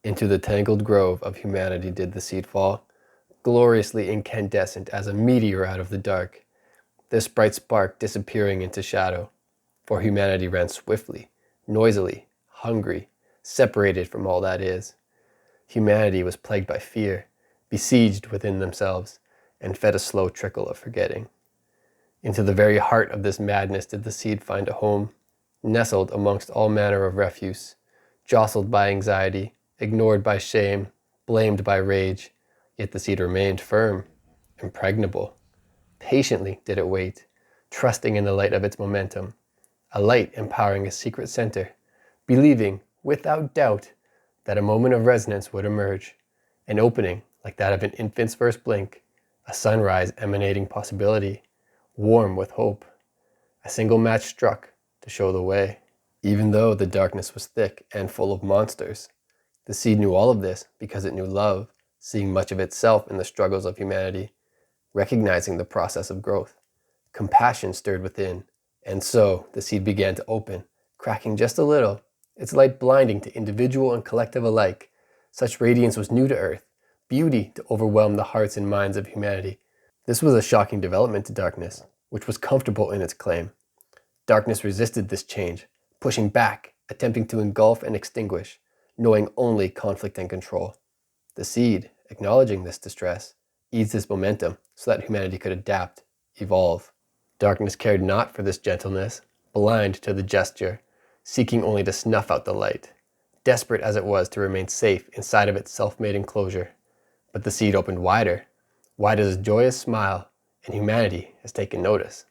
Into the tangled grove of humanity did the seed fall, gloriously incandescent as a meteor out of the dark, this bright spark disappearing into shadow, for humanity ran swiftly, noisily, hungry, separated from all that is. Humanity was plagued by fear, besieged within themselves, and fed a slow trickle of forgetting. Into the very heart of this madness did the seed find a home, nestled amongst all manner of refuse, jostled by anxiety, ignored by shame, blamed by rage, yet the seed remained firm, impregnable. Patiently did it wait, trusting in the light of its momentum, a light empowering a secret center, believing, without doubt, that a moment of resonance would emerge, an opening like that of an infant's first blink, a sunrise emanating possibility, warm with hope. A single match struck to show the way. Even though the darkness was thick and full of monsters, the seed knew all of this because it knew love, seeing much of itself in the struggles of humanity, recognizing the process of growth. Compassion stirred within, and so the seed began to open, cracking just a little, its light blinding to individual and collective alike. Such radiance was new to Earth, beauty to overwhelm the hearts and minds of humanity. This was a shocking development to darkness, which was comfortable in its claim. Darkness resisted this change, pushing back, attempting to engulf and extinguish, knowing only conflict and control. The seed, acknowledging this distress, eased this momentum so that humanity could adapt, evolve. Darkness cared not for this gentleness, blind to the gesture, seeking only to snuff out the light, desperate as it was to remain safe inside of its self-made enclosure. But the seed opened wider, wide as a joyous smile, and humanity has taken notice,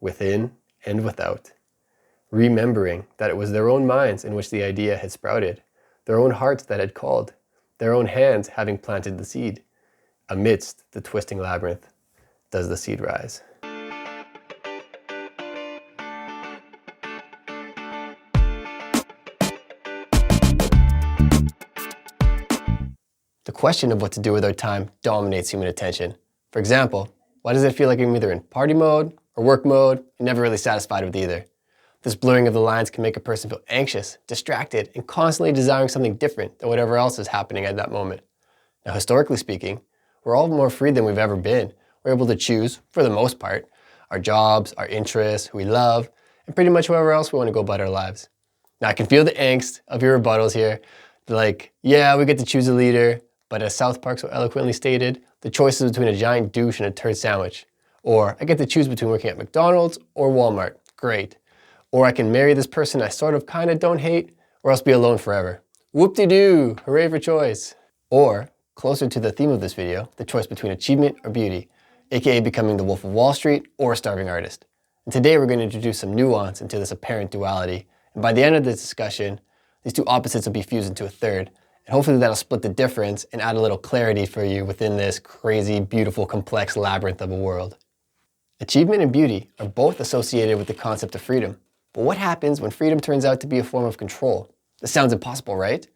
within and without. Remembering that it was their own minds in which the idea had sprouted, their own hearts that had called, their own hands having planted the seed. Amidst the twisting labyrinth, does the seed rise. The question of what to do with our time dominates human attention. For example, why does it feel like I'm either in party mode or work mode and never really satisfied with either? This blurring of the lines can make a person feel anxious, distracted, and constantly desiring something different than whatever else is happening at that moment. Now, historically speaking, we're all more free than we've ever been. We're able to choose, for the most part, our jobs, our interests, who we love, and pretty much whoever else we want to go about our lives. Now, I can feel the angst of your rebuttals here. Like, yeah, we get to choose a leader, but as South Park so eloquently stated, the choice is between a giant douche and a turd sandwich. Or, I get to choose between working at McDonald's or Walmart. Great. Or I can marry this person I sort of kind of don't hate, or else be alone forever. Whoop-de-doo, hooray for choice. Or, closer to the theme of this video, the choice between achievement or beauty, aka becoming the Wolf of Wall Street or a starving artist. And today we're going to introduce some nuance into this apparent duality, and by the end of this discussion, these two opposites will be fused into a third, and hopefully that'll split the difference and add a little clarity for you within this crazy, beautiful, complex labyrinth of a world. Achievement and beauty are both associated with the concept of freedom. But what happens when freedom turns out to be a form of control? This sounds impossible, right?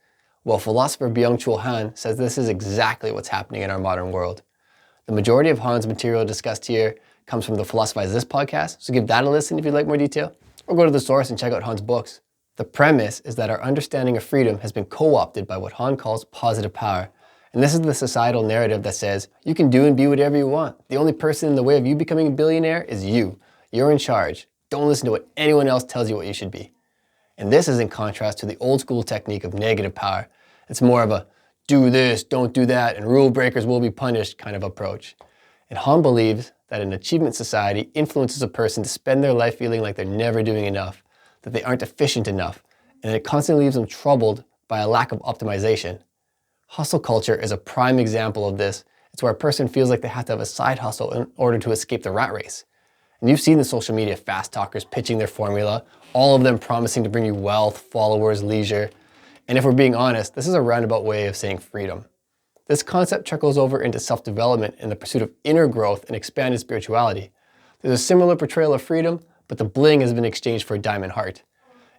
Well, philosopher Byung-Chul Han says this is exactly what's happening in our modern world. The majority of Han's material discussed here comes from the Philosophize This podcast, so give that a listen if you'd like more detail, or go to the source and check out Han's books. The premise is that our understanding of freedom has been co-opted by what Han calls positive power. And this is the societal narrative that says, you can do and be whatever you want. The only person in the way of you becoming a billionaire is you. You're in charge. Don't listen to what anyone else tells you what you should be. And this is in contrast to the old school technique of negative power. It's more of a do this, don't do that, and rule breakers will be punished kind of approach. And Han believes that an achievement society influences a person to spend their life feeling like they're never doing enough, that they aren't efficient enough, and it constantly leaves them troubled by a lack of optimization. Hustle culture is a prime example of this. It's where a person feels like they have to have a side hustle in order to escape the rat race. And you've seen the social media fast talkers pitching their formula, all of them promising to bring you wealth, followers, leisure. And if we're being honest, this is a roundabout way of saying freedom. This concept trickles over into self-development and the pursuit of inner growth and expanded spirituality. There's a similar portrayal of freedom, but the bling has been exchanged for a diamond heart.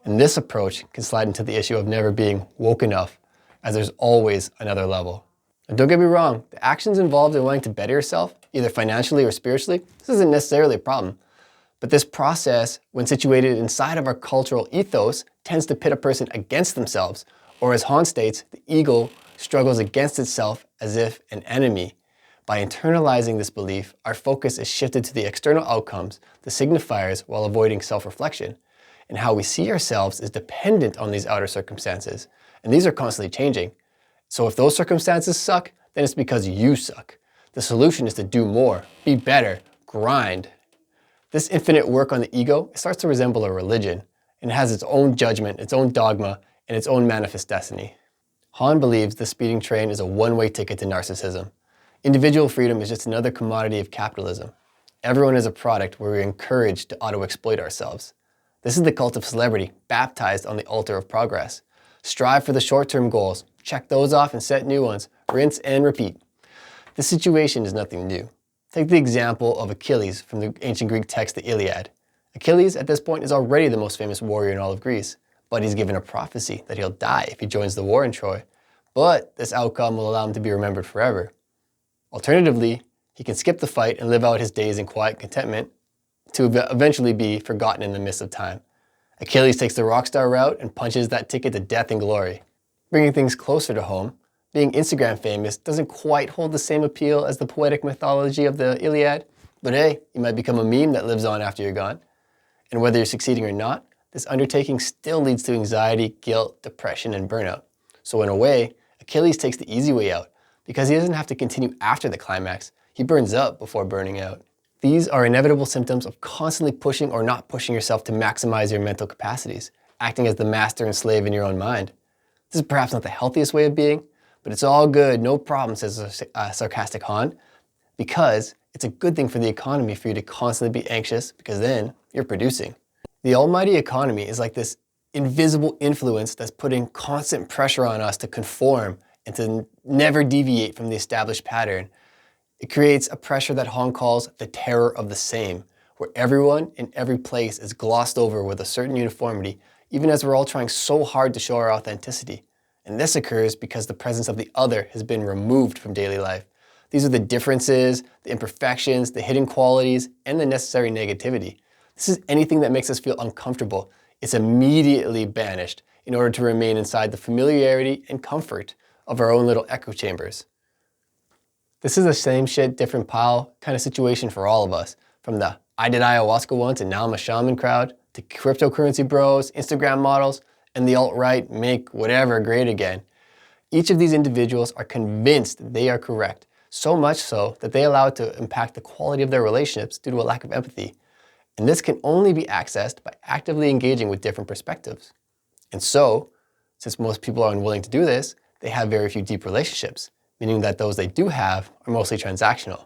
And this approach can slide into the issue of never being woke enough, as there's always another level. And don't get me wrong, the actions involved in wanting to better yourself, either financially or spiritually, this isn't necessarily a problem. But this process, when situated inside of our cultural ethos, tends to pit a person against themselves Or as Han states, the ego struggles against itself as if an enemy. By internalizing this belief, our focus is shifted to the external outcomes, the signifiers, while avoiding self-reflection. And how we see ourselves is dependent on these outer circumstances. And these are constantly changing. So if those circumstances suck, then it's because you suck. The solution is to do more, be better, grind. This infinite work on the ego starts to resemble a religion, and it has its own judgment, its own dogma, and its own manifest destiny. Han believes the speeding train is a one-way ticket to narcissism. Individual freedom is just another commodity of capitalism. Everyone is a product where we're encouraged to auto-exploit ourselves. This is the cult of celebrity, baptized on the altar of progress. Strive for the short-term goals, check those off and set new ones, rinse and repeat. This situation is nothing new. Take the example of Achilles from the ancient Greek text, the Iliad. Achilles, at this point, is already the most famous warrior in all of Greece, but he's given a prophecy that he'll die if he joins the war in Troy. But this outcome will allow him to be remembered forever. Alternatively, he can skip the fight and live out his days in quiet contentment to eventually be forgotten in the midst of time. Achilles takes the rock star route and punches that ticket to death and glory. Bringing things closer to home, being Instagram famous doesn't quite hold the same appeal as the poetic mythology of the Iliad, but hey, you might become a meme that lives on after you're gone. And whether you're succeeding or not, this undertaking still leads to anxiety, guilt, depression, and burnout. So in a way, Achilles takes the easy way out because he doesn't have to continue after the climax. He burns up before burning out. These are inevitable symptoms of constantly pushing or not pushing yourself to maximize your mental capacities, acting as the master and slave in your own mind. This is perhaps not the healthiest way of being, but it's all good, no problem, says sarcastic Han, because it's a good thing for the economy for you to constantly be anxious because then you're producing. The almighty economy is like this invisible influence that's putting constant pressure on us to conform and to never deviate from the established pattern. It creates a pressure that Han calls the terror of the same, where everyone in every place is glossed over with a certain uniformity, even as we're all trying so hard to show our authenticity. And this occurs because the presence of the other has been removed from daily life. These are the differences, the imperfections, the hidden qualities, and the necessary negativity. This is anything that makes us feel uncomfortable. It's immediately banished in order to remain inside the familiarity and comfort of our own little echo chambers. This is a same shit, different pile kind of situation for all of us, from the I did ayahuasca once and now I'm a shaman crowd, to cryptocurrency bros, Instagram models, and the alt-right make whatever great again. Each of these individuals are convinced they are correct, so much so that they allow it to impact the quality of their relationships due to a lack of empathy. And this can only be accessed by actively engaging with different perspectives. And so, since most people are unwilling to do this, they have very few deep relationships, meaning that those they do have are mostly transactional.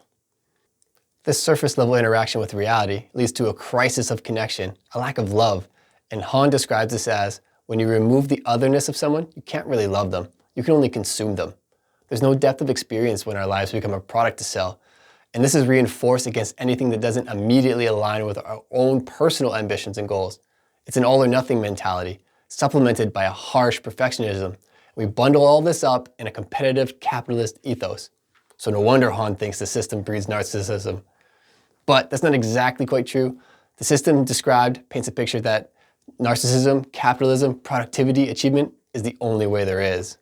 This surface level interaction with reality leads to a crisis of connection, a lack of love, and Han describes this as, when you remove the otherness of someone, you can't really love them. You can only consume them. There's no depth of experience when our lives become a product to sell. And this is reinforced against anything that doesn't immediately align with our own personal ambitions and goals. It's an all or nothing mentality, supplemented by a harsh perfectionism. We bundle all this up in a competitive capitalist ethos. So no wonder Han thinks the system breeds narcissism. But that's not exactly quite true. The system described paints a picture that narcissism, capitalism, productivity, achievement is the only way there is.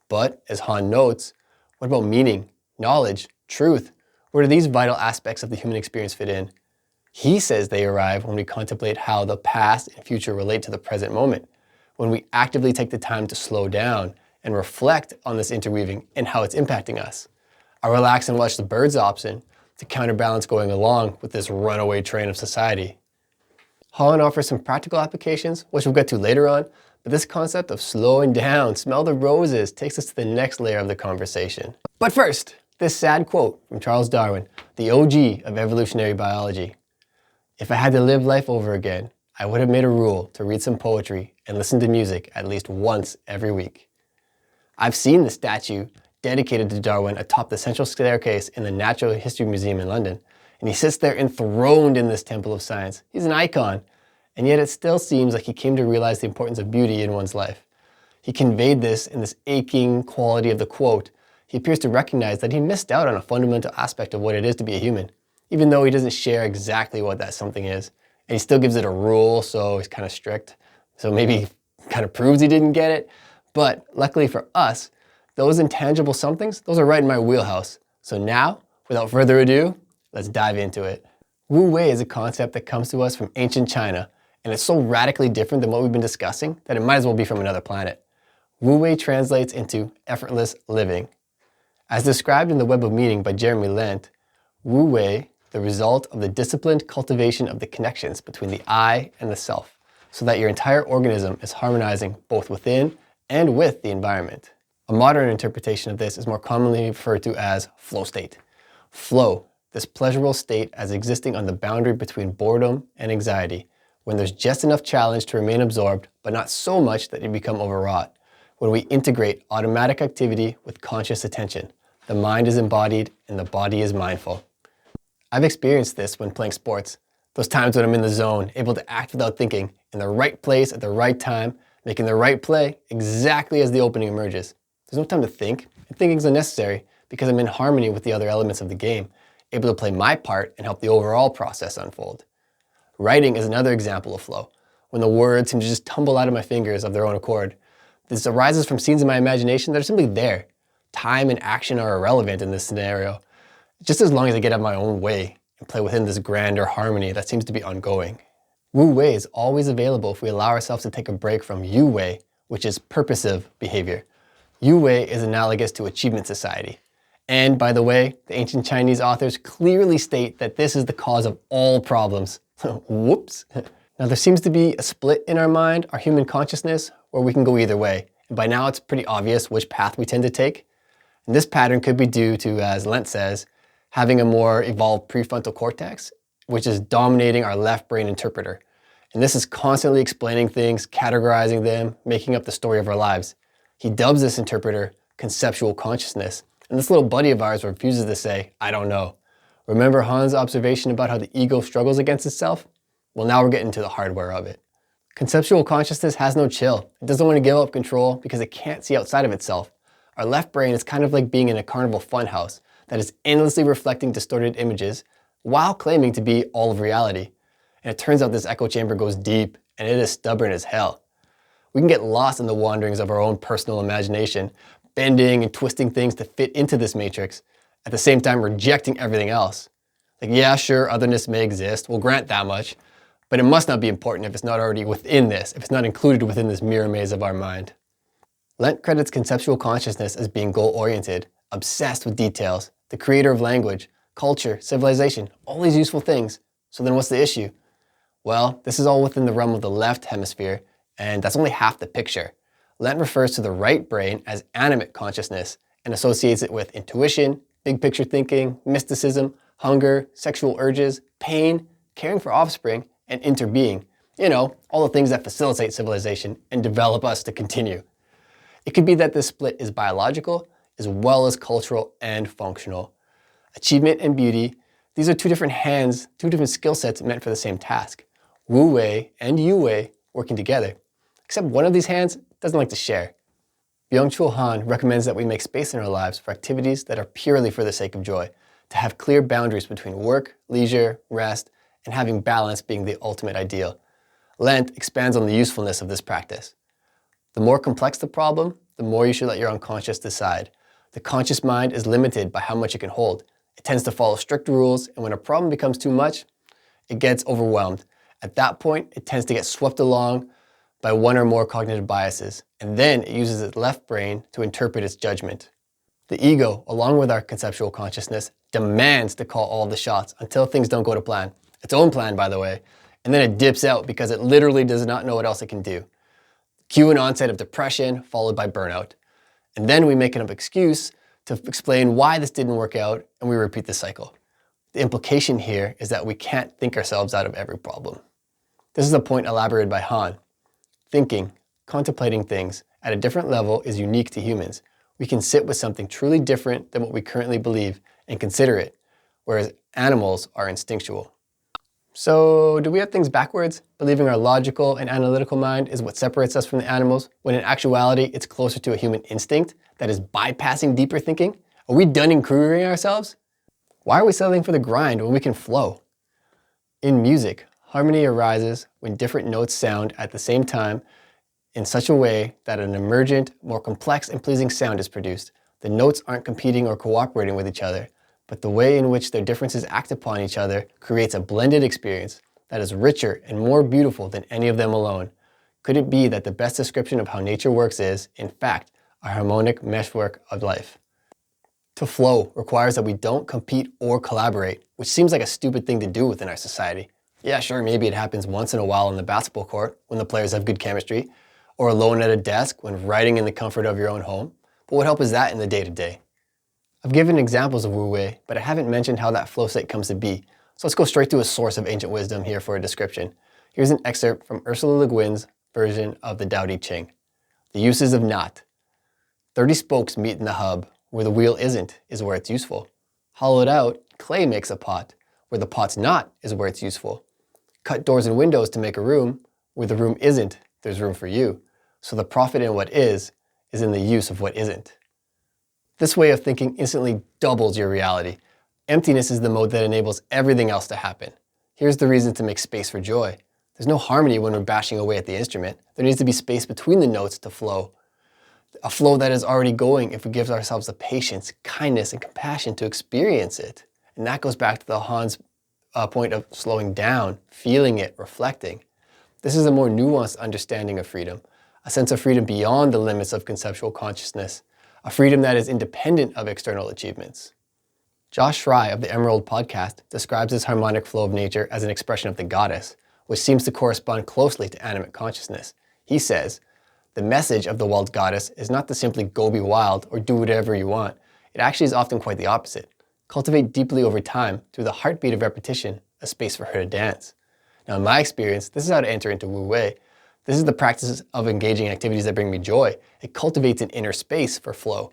But, as Han notes, what about meaning, knowledge, truth? Where do these vital aspects of the human experience fit in? He says they arrive when we contemplate how the past and future relate to the present moment, when we actively take the time to slow down and reflect on this interweaving and how it's impacting us. A relax and watch the birds option to counterbalance going along with this runaway train of society. Han offers some practical applications, which we'll get to later on, but this concept of slowing down, smell the roses, takes us to the next layer of the conversation. But first, this sad quote from Charles Darwin, the OG of evolutionary biology. If I had to live life over again, I would have made a rule to read some poetry and listen to music at least once every week. I've seen the statue dedicated to Darwin atop the central staircase in the Natural History Museum in London, and he sits there enthroned in this temple of science. He's an icon, and yet it still seems like he came to realize the importance of beauty in one's life. He conveyed this in this aching quality of the quote. He appears to recognize that he missed out on a fundamental aspect of what it is to be a human, even though he doesn't share exactly what that something is. And he still gives it a rule, so he's kind of strict. So maybe he kind of proves he didn't get it. But luckily for us, those intangible somethings, those are right in my wheelhouse. So now, without further ado, let's dive into it. Wu Wei is a concept that comes to us from ancient China, and it's so radically different than what we've been discussing that it might as well be from another planet. Wu Wei translates into effortless living. As described in The Web of Meaning by Jeremy Lent, Wu Wei, the result of the disciplined cultivation of the connections between the I and the self, so that your entire organism is harmonizing both within and with the environment. A modern interpretation of this is more commonly referred to as flow state. Flow, this pleasurable state as existing on the boundary between boredom and anxiety, when there's just enough challenge to remain absorbed, but not so much that you become overwrought. When we integrate automatic activity with conscious attention, the mind is embodied and the body is mindful. I've experienced this when playing sports. Those times when I'm in the zone, able to act without thinking, in the right place at the right time, making the right play exactly as the opening emerges. There's no time to think, and thinking is unnecessary because I'm in harmony with the other elements of the game, able to play my part and help the overall process unfold. Writing is another example of flow, when the words seem to just tumble out of my fingers of their own accord. This arises from scenes in my imagination that are simply there. Time and action are irrelevant in this scenario, just as long as I get out of my own way and play within this grander harmony that seems to be ongoing. Wu Wei is always available if we allow ourselves to take a break from Yu Wei, which is purposive behavior. Yu Wei is analogous to achievement society. And by the way, the ancient Chinese authors clearly state that this is the cause of all problems. Whoops. Now there seems to be a split in our mind, our human consciousness, where we can go either way. And by now it's pretty obvious which path we tend to take. And this pattern could be due to, as Lent says, having a more evolved prefrontal cortex, which is dominating our left brain interpreter. And this is constantly explaining things, categorizing them, making up the story of our lives. He dubs this interpreter conceptual consciousness. And this little buddy of ours refuses to say, I don't know. Remember Han's observation about how the ego struggles against itself? Well, now we're getting to the hardware of it. Conceptual consciousness has no chill. It doesn't want to give up control because it can't see outside of itself. Our left brain is kind of like being in a carnival funhouse that is endlessly reflecting distorted images while claiming to be all of reality. And it turns out this echo chamber goes deep and it is stubborn as hell. We can get lost in the wanderings of our own personal imagination, bending and twisting things to fit into this matrix, at the same time rejecting everything else. Like, yeah, sure, otherness may exist, we'll grant that much, but it must not be important if it's not already within this, if it's not included within this mirror maze of our mind. Lent credits conceptual consciousness as being goal-oriented, obsessed with details, the creator of language, culture, civilization, all these useful things. So then what's the issue? Well, this is all within the realm of the left hemisphere, and that's only half the picture. Lent refers to the right brain as animate consciousness and associates it with intuition, big picture thinking, mysticism, hunger, sexual urges, pain, caring for offspring, and interbeing. You know, all the things that facilitate civilization and develop us to continue. It could be that this split is biological as well as cultural and functional. Achievement and beauty, these are two different hands, two different skill sets meant for the same task. Wu Wei and Yu Wei working together. Except one of these hands doesn't like to share. Byung-Chul Han recommends that we make space in our lives for activities that are purely for the sake of joy, to have clear boundaries between work, leisure, rest, and having balance being the ultimate ideal. Lent expands on the usefulness of this practice. The more complex the problem, the more you should let your unconscious decide. The conscious mind is limited by how much it can hold. It tends to follow strict rules, and when a problem becomes too much, it gets overwhelmed. At that point, it tends to get swept along by one or more cognitive biases, and then it uses its left brain to interpret its judgment. The ego, along with our conceptual consciousness, demands to call all the shots until things don't go to plan. Its own plan, by the way, and then it dips out because it literally does not know what else it can do. Cue an onset of depression, followed by burnout. And then we make an excuse to explain why this didn't work out, and we repeat the cycle. The implication here is that we can't think ourselves out of every problem. This is a point elaborated by Han. Thinking, contemplating things at a different level is unique to humans. We can sit with something truly different than what we currently believe and consider it, whereas animals are instinctual. So do we have things backwards, believing our logical and analytical mind is what separates us from the animals, when in actuality it's closer to a human instinct that is bypassing deeper thinking? Are we Dunning-Krugering ourselves? Why are we settling for the grind when we can flow? In music, harmony arises when different notes sound at the same time in such a way that an emergent, more complex and pleasing sound is produced. The notes aren't competing or cooperating with each other, but the way in which their differences act upon each other creates a blended experience that is richer and more beautiful than any of them alone. Could it be that the best description of how nature works is, in fact, a harmonic meshwork of life? To flow requires that we don't compete or collaborate, which seems like a stupid thing to do within our society. Yeah, sure, maybe it happens once in a while on the basketball court when the players have good chemistry, or alone at a desk when writing in the comfort of your own home. But what help is that in the day-to-day? I've given examples of Wu Wei, but I haven't mentioned how that flow state comes to be. So let's go straight to a source of ancient wisdom here for a description. Here's an excerpt from Ursula Le Guin's version of the Tao Te Ching. The uses of not. 30 spokes meet in the hub. Where the wheel isn't is where it's useful. Hollowed out, clay makes a pot. Where the pot's not is where it's useful. Cut doors and windows to make a room. Where the room isn't, there's room for you. So the profit in what is in the use of what isn't. This way of thinking instantly doubles your reality. Emptiness is the mode that enables everything else to happen. Here's the reason to make space for joy. There's no harmony when we're bashing away at the instrument. There needs to be space between the notes to flow. A flow that is already going if we give ourselves the patience, kindness, and compassion to experience it. And that goes back to the Han's point of slowing down, feeling it, reflecting. This is a more nuanced understanding of freedom, a sense of freedom beyond the limits of conceptual consciousness, a freedom that is independent of external achievements. Josh Fry of the Emerald podcast describes this harmonic flow of nature as an expression of the goddess, which seems to correspond closely to animate consciousness. He says, the message of the world's goddess is not to simply go be wild or do whatever you want. It actually is often quite the opposite. Cultivate deeply over time, through the heartbeat of repetition, a space for her to dance. Now in my experience, this is how to enter into Wu Wei. This is the practice of engaging in activities that bring me joy. It cultivates an inner space for flow.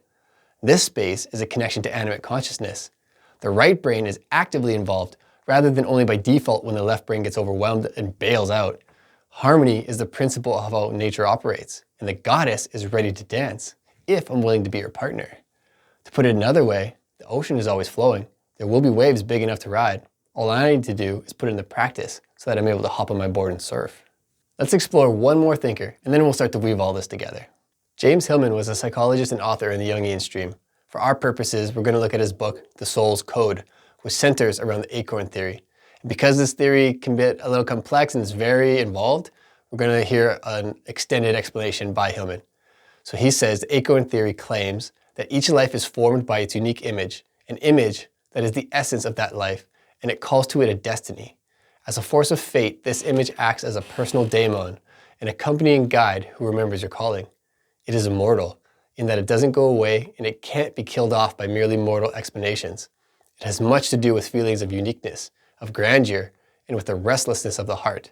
This space is a connection to animate consciousness. The right brain is actively involved, rather than only by default when the left brain gets overwhelmed and bails out. Harmony is the principle of how nature operates, and the goddess is ready to dance, if I'm willing to be her partner. To put it another way, the ocean is always flowing. There will be waves big enough to ride. All I need to do is put it into practice so that I'm able to hop on my board and surf. Let's explore one more thinker, and then we'll start to weave all this together. James Hillman was a psychologist and author in the Jungian stream. For our purposes, we're going to look at his book, The Soul's Code, which centers around the Acorn Theory. And because this theory can be a little complex and is very involved, we're going to hear an extended explanation by Hillman. So he says the Acorn Theory claims that each life is formed by its unique image, an image that is the essence of that life, and it calls to it a destiny. As a force of fate, this image acts as a personal daemon, an accompanying guide who remembers your calling. It is immortal, in that it doesn't go away and it can't be killed off by merely mortal explanations. It has much to do with feelings of uniqueness, of grandeur, and with the restlessness of the heart.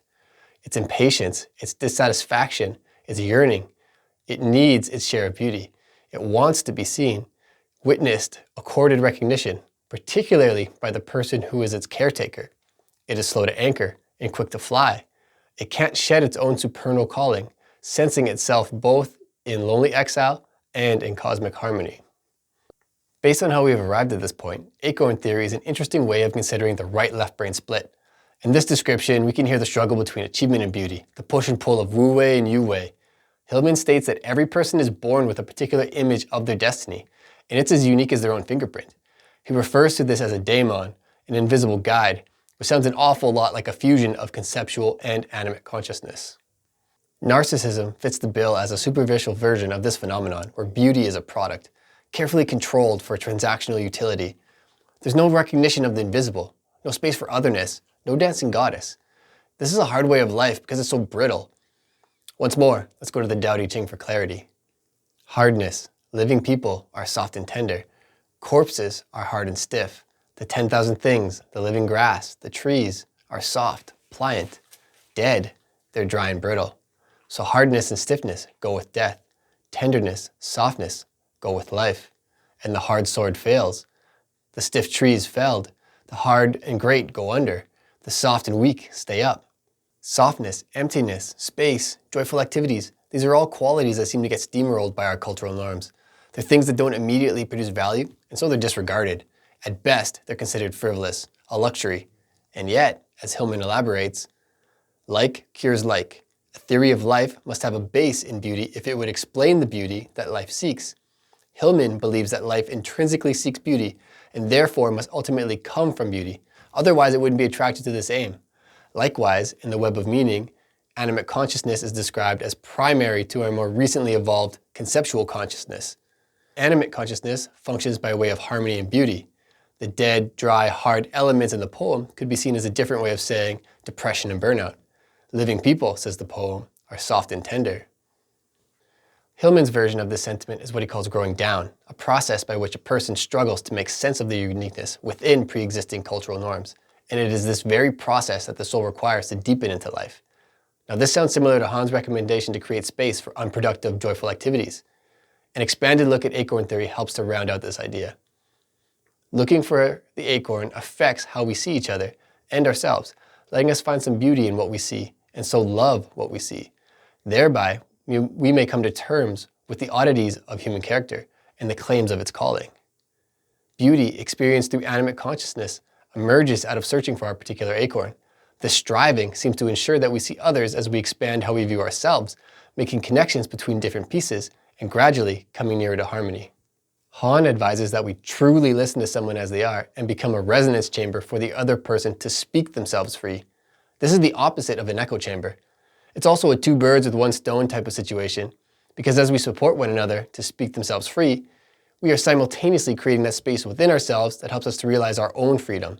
Its impatience, its dissatisfaction, its yearning. It needs its share of beauty. It wants to be seen, witnessed, accorded recognition, particularly by the person who is its caretaker. It is slow to anchor and quick to fly. It can't shed its own supernal calling, sensing itself both in lonely exile and in cosmic harmony. Based on how we have arrived at this point, Acorn Theory is an interesting way of considering the right-left brain split. In this description, we can hear the struggle between achievement and beauty, the push and pull of Wu Wei and Yu Wei. Hillman states that every person is born with a particular image of their destiny, and it's as unique as their own fingerprint. He refers to this as a daemon, an invisible guide, which sounds an awful lot like a fusion of conceptual and animate consciousness. Narcissism fits the bill as a superficial version of this phenomenon, where beauty is a product, carefully controlled for transactional utility. There's no recognition of the invisible, no space for otherness, no dancing goddess. This is a hard way of life because it's so brittle. Once more, let's go to the Tao Te Ching for clarity. Hardness. Living people are soft and tender. Corpses are hard and stiff. The 10,000 things, the living grass, the trees, are soft, pliant. Dead, they're dry and brittle. So hardness and stiffness go with death. Tenderness, softness go with life. And the hard sword fails. The stiff trees felled. The hard and great go under. The soft and weak stay up. Softness, emptiness, space, joyful activities, these are all qualities that seem to get steamrolled by our cultural norms. They're things that don't immediately produce value, and so they're disregarded. At best, they're considered frivolous, a luxury. And yet, as Hillman elaborates, like cures like. A theory of life must have a base in beauty if it would explain the beauty that life seeks. Hillman believes that life intrinsically seeks beauty and therefore must ultimately come from beauty. Otherwise, it wouldn't be attracted to this aim. Likewise, in the web of meaning, animate consciousness is described as primary to our more recently evolved conceptual consciousness. Animate consciousness functions by way of harmony and beauty. The dead, dry, hard elements in the poem could be seen as a different way of saying depression and burnout. Living people, says the poem, are soft and tender. Hillman's version of this sentiment is what he calls growing down, a process by which a person struggles to make sense of their uniqueness within pre-existing cultural norms. And it is this very process that the soul requires to deepen into life. Now, this sounds similar to Han's recommendation to create space for unproductive, joyful activities. An expanded look at Acorn Theory helps to round out this idea. Looking for the acorn affects how we see each other and ourselves, letting us find some beauty in what we see and so love what we see. Thereby, we may come to terms with the oddities of human character and the claims of its calling. Beauty experienced through animate consciousness emerges out of searching for our particular acorn. This striving seems to ensure that we see others as we expand how we view ourselves, making connections between different pieces and gradually coming nearer to harmony. Han advises that we truly listen to someone as they are and become a resonance chamber for the other person to speak themselves free. This is the opposite of an echo chamber. It's also a two birds with one stone type of situation, because as we support one another to speak themselves free, we are simultaneously creating that space within ourselves that helps us to realize our own freedom.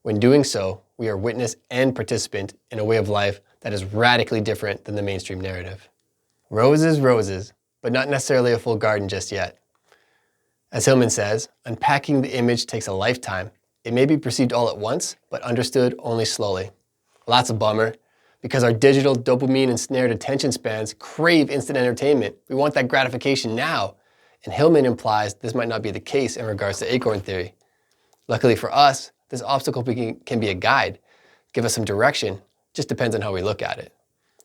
When doing so, we are witness and participant in a way of life that is radically different than the mainstream narrative. Roses, roses, but not necessarily a full garden just yet. As Hillman says, unpacking the image takes a lifetime. It may be perceived all at once, but understood only slowly. Well, that's a bummer, because our digital dopamine ensnared attention spans crave instant entertainment. We want that gratification now. And Hillman implies this might not be the case in regards to Acorn Theory. Luckily for us, this obstacle can be a guide, give us some direction, just depends on how we look at it.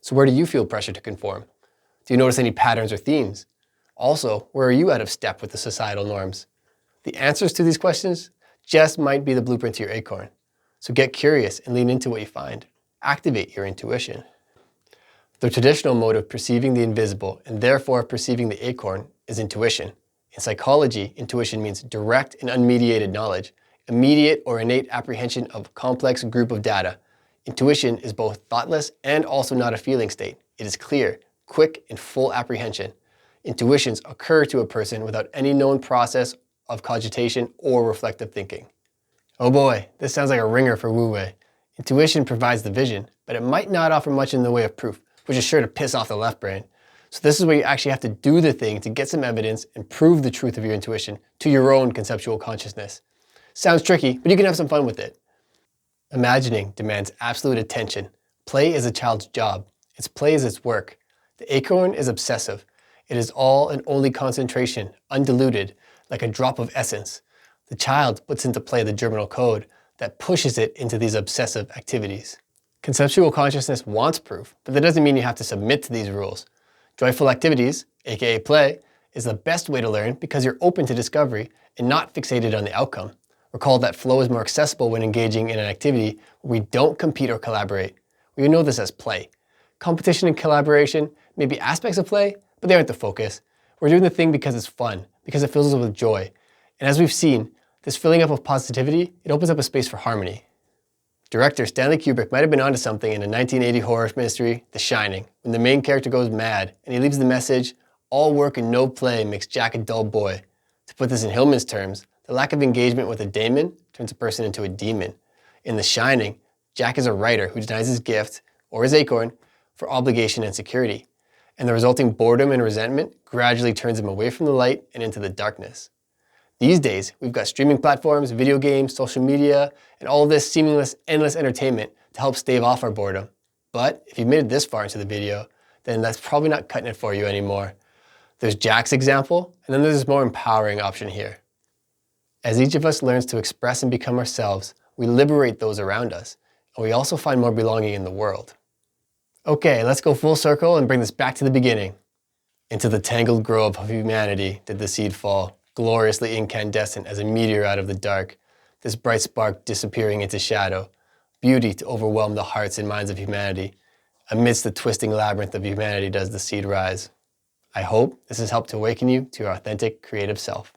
So where do you feel pressure to conform? Do you notice any patterns or themes? Also, where are you out of step with the societal norms? The answers to these questions just might be the blueprint to your acorn. So get curious and lean into what you find. Activate your intuition. The traditional mode of perceiving the invisible and therefore perceiving the acorn is intuition. In psychology, intuition means direct and unmediated knowledge, immediate or innate apprehension of a complex group of data. Intuition is both thoughtless and also not a feeling state. It is clear, quick, and full apprehension. Intuitions occur to a person without any known process of cogitation or reflective thinking. Oh boy, this sounds like a ringer for Wu Wei. Intuition provides the vision, but it might not offer much in the way of proof, which is sure to piss off the left brain. So this is where you actually have to do the thing to get some evidence and prove the truth of your intuition to your own conceptual consciousness. Sounds tricky, but you can have some fun with it. Imagining demands absolute attention. Play is a child's job. Its play is its work. The acorn is obsessive. It is all and only concentration, undiluted, like a drop of essence. The child puts into play the germinal code that pushes it into these obsessive activities. Conceptual consciousness wants proof, but that doesn't mean you have to submit to these rules. Joyful activities, aka play, is the best way to learn because you're open to discovery and not fixated on the outcome. Recall that flow is more accessible when engaging in an activity where we don't compete or collaborate. We know this as play. Competition and collaboration may be aspects of play, but they aren't the focus. We're doing the thing because it's fun, because it fills us with joy. And as we've seen, this filling up of positivity, it opens up a space for harmony. Director Stanley Kubrick might have been onto something in the 1980 horror mystery, The Shining, when the main character goes mad and he leaves the message, "All work and no play makes Jack a dull boy." To put this in Hillman's terms, the lack of engagement with a daemon turns a person into a demon. In The Shining, Jack is a writer who denies his gift, or his acorn, for obligation and security. And the resulting boredom and resentment gradually turns him away from the light and into the darkness. These days, we've got streaming platforms, video games, social media, and all of this seamless, endless entertainment to help stave off our boredom. But if you've made it this far into the video, then that's probably not cutting it for you anymore. There's Jack's example, and then there's this more empowering option here. As each of us learns to express and become ourselves, we liberate those around us, and we also find more belonging in the world. Okay, let's go full circle and bring this back to the beginning. Into the tangled grove of humanity did the seed fall, gloriously incandescent as a meteor out of the dark, this bright spark disappearing into shadow, beauty to overwhelm the hearts and minds of humanity, Amidst the twisting labyrinth of humanity does the seed rise. I hope this has helped to awaken you to your authentic, creative self.